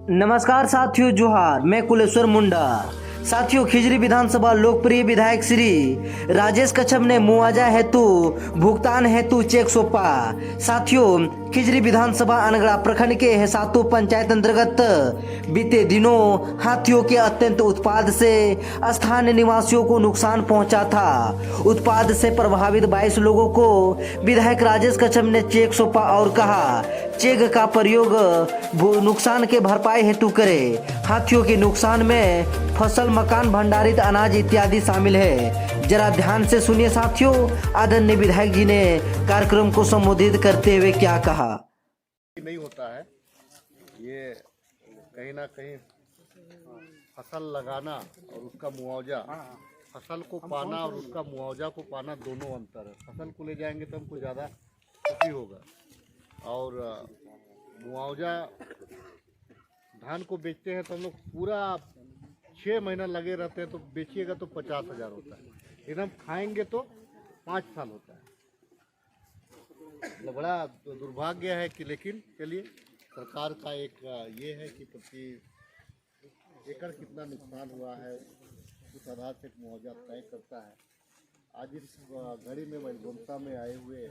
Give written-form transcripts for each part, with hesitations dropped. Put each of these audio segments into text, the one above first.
नमस्कार साथियों, जोहार। मैं कुलेश्वर मुंडा। साथियों, खिजरी विधानसभा लोकप्रिय विधायक श्री राजेश कच्छप ने मुआवजा हेतु भुगतान हेतु चेक सौंपा। साथियों, खिजरी विधानसभा अनगड़ा प्रखंड के हेसातु पंचायत अंतर्गत बीते दिनों हाथियों के अत्यंत उत्पाद से स्थानीय निवासियों को नुकसान पहुंचा था। उत्पाद से प्रभावित 22 लोगों को विधायक राजेश कच्छप ने चेक सौंपा और कहा, चेक का प्रयोग नुकसान के भरपाई हेतु करें। हाथियों के नुकसान में फसल, मकान, भंडारित अनाज इत्यादि शामिल है। जरा ध्यान से सुनिए साथियों, आदरणीय विधायक जी ने कार्यक्रम को संबोधित करते हुए क्या कहा। नहीं होता है ये, कहीं ना कहीं फसल लगाना और उसका मुआवजा, फसल को पाना और उसका मुआवजा को पाना दोनों अंतर है। फसल को ले जाएंगे तो हमको ज़्यादा खुशी होगा, और मुआवजा धान को बेचते हैं तो हम लोग पूरा 6 महीना लगे रहते हैं, तो बेचिएगा तो 50,000 होता है, लेकिन हम खाएंगे तो 5 साल होता है। मतलब बड़ा दुर्भाग्य है कि, लेकिन चलिए, सरकार का एक ये है कि प्रति एकड़ कितना नुकसान हुआ है उस आधार से मुआवजा तय करता है। आज इस घड़ी में वैलगुंसा में आए हुए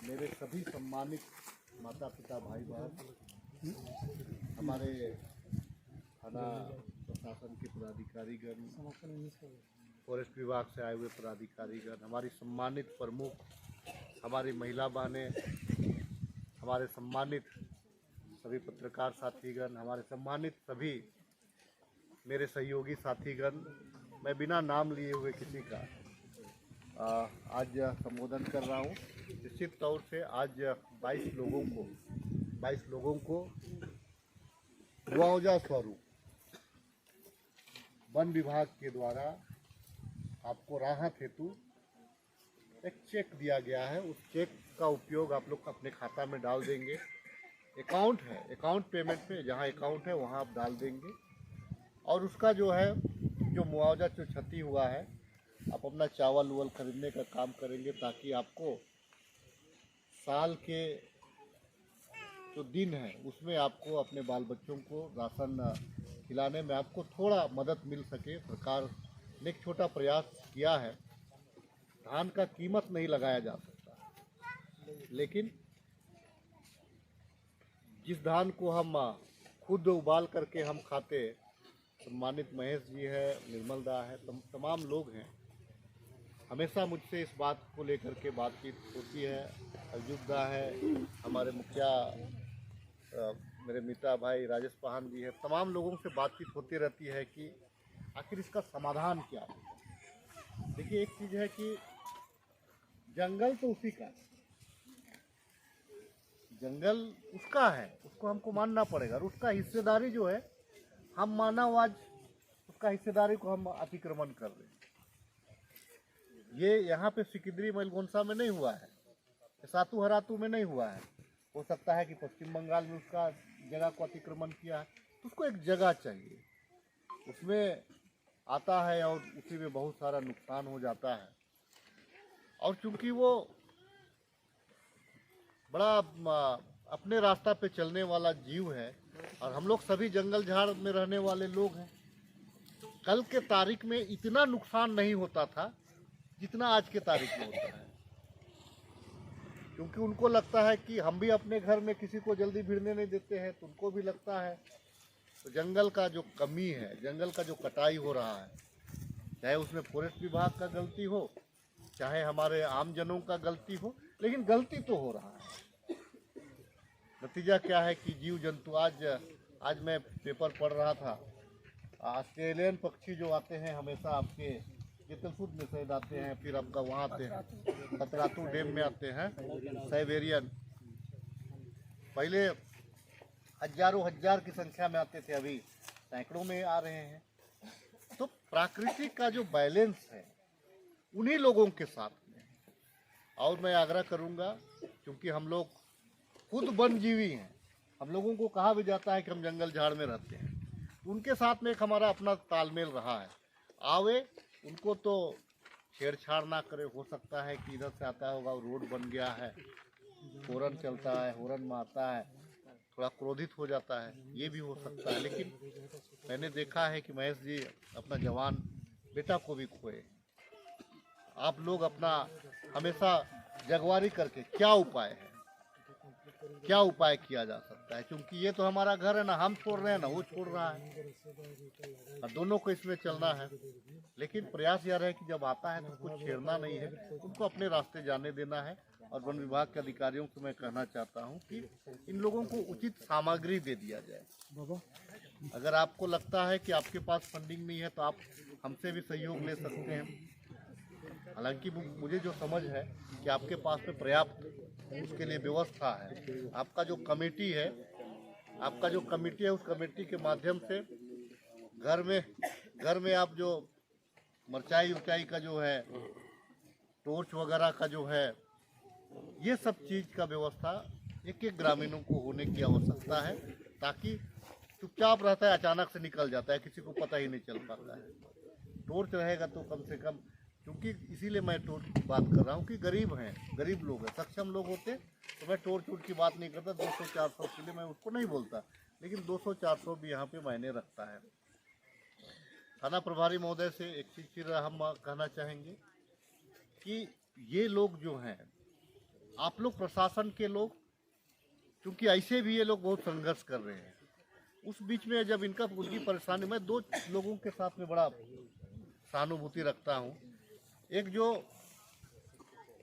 मेरे सभी सम्मानित माता पिता, भाई बहन, हमारे थाना प्रशासन के पदाधिकारीगण, फॉरेस्ट विभाग से आए हुए पदाधिकारीगण, हमारी सम्मानित प्रमुख, हमारी महिला बहनें, हमारे सम्मानित सभी पत्रकार साथीगण, हमारे सम्मानित सभी मेरे सहयोगी साथीगण, मैं बिना नाम लिए हुए किसी का आज संबोधन कर रहा हूँ। निश्चित तौर से आज 22 लोगों को मुआवजा स्वरूप वन विभाग के द्वारा आपको राहत हेतु एक चेक दिया गया है। उस चेक का उपयोग आप लोग अपने खाता में डाल देंगे। अकाउंट है, अकाउंट पेमेंट पे जहाँ अकाउंट है वहाँ आप डाल देंगे, और उसका जो है, जो मुआवजा जो क्षति हुआ है, आप अपना चावल उवल खरीदने का काम करेंगे, ताकि आपको साल के जो दिन है उसमें आपको अपने बाल बच्चों को राशन खिलाने में आपको थोड़ा मदद मिल सके। सरकार ने एक छोटा प्रयास किया है। धान का कीमत नहीं लगाया जा सकता, लेकिन जिस धान को हम खुद उबाल करके हम खाते, सम्मानित महेश जी है, निर्मल दा है, तमाम लोग हैं, हमेशा मुझसे इस बात को लेकर के बातचीत होती है। अयुब्दा है, हमारे मुखिया मेरे मित्र भाई राजेश पाहन जी है, तमाम लोगों से बातचीत होती रहती है कि आखिर इसका समाधान क्या है। देखिए, एक चीज़ है कि जंगल तो उसी का है, जंगल उसका है, उसको हमको मानना पड़ेगा, और उसका हिस्सेदारी जो है, हम मानव आज उसका हिस्सेदारी को हम अतिक्रमण कर रहे हैं। ये यहाँ पे सिकिंदरी वैलगुंसा में नहीं हुआ है, सातू हरातू में नहीं हुआ है। हो सकता है कि पश्चिम बंगाल में उसका जगह को अतिक्रमण किया है, तो उसको एक जगह चाहिए, उसमें आता है और उसी में बहुत सारा नुकसान हो जाता है। और चूंकि वो बड़ा अपने रास्ता पे चलने वाला जीव है, और हम लोग सभी जंगल झाड़ में रहने वाले लोग हैं, कल के तारीख में इतना नुकसान नहीं होता था जितना आज के तारीख में होता है। क्योंकि उनको लगता है कि हम भी अपने घर में किसी को जल्दी भिड़ने नहीं देते हैं, तो उनको भी लगता है। तो जंगल का जो कमी है, जंगल का जो कटाई हो रहा है, चाहे उसमें फॉरेस्ट विभाग का गलती हो, चाहे हमारे आम जनों का गलती हो, लेकिन गलती तो हो रहा है। नतीजा क्या है कि जीव जंतु, आज मैं पेपर पढ़ रहा था, ऑस्ट्रेलियन पक्षी जो आते हैं हमेशा आपके जेतलपुर में शायद आते हैं, फिर आपका वहाँ आते हैं, खतरातू डैम में आते हैं, साइबेरियन, पहले हजारों हजार की संख्या में आते थे, अभी सैकड़ों में आ रहे हैं। तो प्राकृतिक का जो बैलेंस है उन्हीं लोगों के साथ में। और मैं आग्रह करूँगा, क्योंकि हम लोग खुद वनजीवी हैं, हम लोगों को कहा भी जाता है कि हम जंगल झाड़ में रहते हैं, उनके साथ में एक हमारा अपना तालमेल रहा है। आवे, उनको तो छेड़छाड़ ना करे। हो सकता है कि इधर से आता होगा, रोड बन गया है, हॉर्न चलता है, हॉर्न में आता है, थोड़ा क्रोधित हो जाता है, ये भी हो सकता है। लेकिन मैंने देखा है कि महेश जी अपना जवान बेटा को भी खोए। आप लोग अपना हमेशा जगवारी करके क्या उपाय है, क्या उपाय किया जा सकता है, क्योंकि ये तो हमारा घर है ना, हम छोड़ रहे हैं ना वो छोड़ रहा है, और दोनों को इसमें चलना है। लेकिन प्रयास यह है कि जब आता है तो कुछ छेड़ना नहीं है, उनको अपने रास्ते जाने देना है। और वन विभाग के अधिकारियों को मैं कहना चाहता हूं कि इन लोगों को उचित सामग्री दे दिया जाए। अगर आपको लगता है कि आपके पास फंडिंग नहीं है तो आप हमसे भी सहयोग ले सकते हैं। हालांकि मुझे जो समझ है कि आपके पास में पर्याप्त उसके लिए व्यवस्था है। आपका जो कमेटी है उस कमेटी के माध्यम से घर में आप जो मरचाई उरचाई का जो है, टॉर्च वगैरह का जो है, ये सब चीज़ का व्यवस्था एक एक ग्रामीणों को होने की आवश्यकता है, ताकि चुपचाप रहता है, अचानक से निकल जाता है, किसी को पता ही नहीं चल पाता है। टॉर्च रहेगा तो कम से कम, क्योंकि इसीलिए मैं टॉर्च की बात कर रहा हूँ कि गरीब लोग हैं। सक्षम लोग होते तो मैं टॉर्च वोर्च की बात नहीं करता, 200-400 के लिए मैं उसको नहीं बोलता, लेकिन 200-400 भी यहाँ पे मायने रखता है। थाना प्रभारी महोदय से एक चीज़ फिर हम कहना चाहेंगे कि ये लोग जो हैं, आप लोग प्रशासन के लोग, क्योंकि ऐसे भी ये लोग बहुत संघर्ष कर रहे हैं, उस बीच में जब उनकी परेशानी, मैं 2 लोगों के साथ में बड़ा सहानुभूति रखता हूँ। एक जो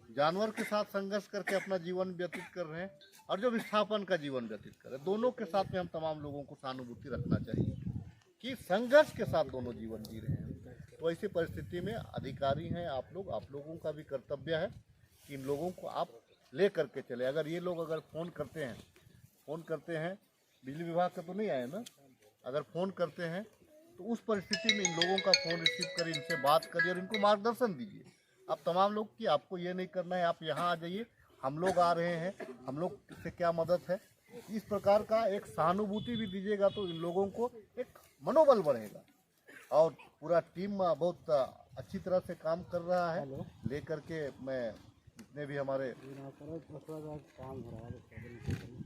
जानवर के साथ संघर्ष करके अपना जीवन व्यतीत कर रहे हैं, और जो विस्थापन का जीवन व्यतीत कर रहे हैं, दोनों के साथ में हम तमाम लोगों को सहानुभूति रखना चाहिए कि संघर्ष के साथ दोनों जीवन जी रहे हैं। तो ऐसी परिस्थिति में अधिकारी हैं आप लोगों का भी कर्तव्य है कि इन लोगों को आप ले करके चले। अगर ये लोग फोन करते हैं, बिजली विभाग का तो नहीं आया ना, अगर फ़ोन करते हैं तो उस परिस्थिति में इन लोगों का फ़ोन रिसीव करिए, इनसे बात करिए और इनको मार्गदर्शन दीजिए। आप तमाम लोग कि आपको ये नहीं करना है, आप यहाँ आ जाइए, हम लोग आ रहे हैं, हम लोग से क्या मदद है, इस प्रकार का एक सहानुभूति भी दीजिएगा तो इन लोगों को एक मनोबल बढ़ेगा। और पूरा टीम बहुत अच्छी तरह से काम कर रहा है। लेकर के मैं जितने भी हमारे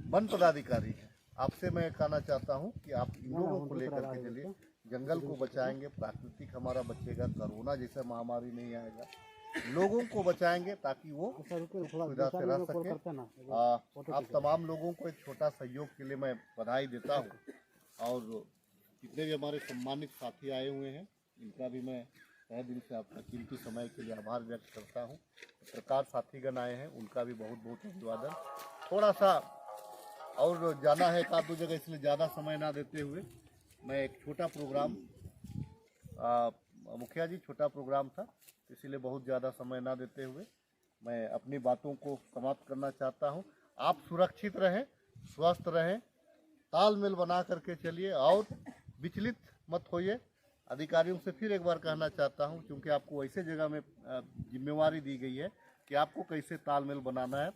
वन पदाधिकारी हैं, आपसे मैं कहना चाहता हूं कि आप इन लोगों को लेकर के चलिए, जंगल को बचाएंगे, प्राकृतिक हमारा बचेगा, कोरोना जैसा महामारी नहीं आएगा, लोगों को बचाएंगे ताकि वो सुविधा से रह सके। आप तमाम लोगों को एक छोटा सहयोग के लिए मैं बधाई देता हूं। और जितने भी हमारे सम्मानित साथी आए हुए हैं, इनका भी मैं तहे दिल से आपका कीमती समय के लिए आभार व्यक्त करता हूं। पत्रकार साथीगण आए हैं, उनका भी बहुत बहुत अभिवादन। थोड़ा सा और जाना है एक आध दो जगह, इसलिए ज़्यादा समय ना देते हुए मैं एक छोटा प्रोग्राम, मुखिया जी छोटा प्रोग्राम था, इसीलिए बहुत ज़्यादा समय ना देते हुए मैं अपनी बातों को समाप्त करना चाहता हूं। आप सुरक्षित रहें, स्वस्थ रहें, तालमेल बना करके चलिए और विचलित मत होइए। अधिकारियों से फिर एक बार कहना चाहता हूं, क्योंकि आपको ऐसे जगह में जिम्मेवारी दी गई है कि आपको कैसे तालमेल बनाना है,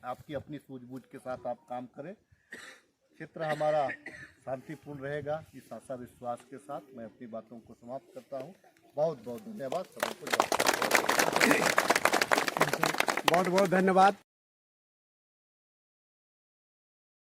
आपकी अपनी सूझबूझ के साथ आप काम करें। क्षेत्र हमारा शांतिपूर्ण रहेगा, इस आशा विश्वास के साथ मैं अपनी बातों को समाप्त करता हूं। बहुत बहुत धन्यवाद सबको। बहुत बहुत धन्यवाद।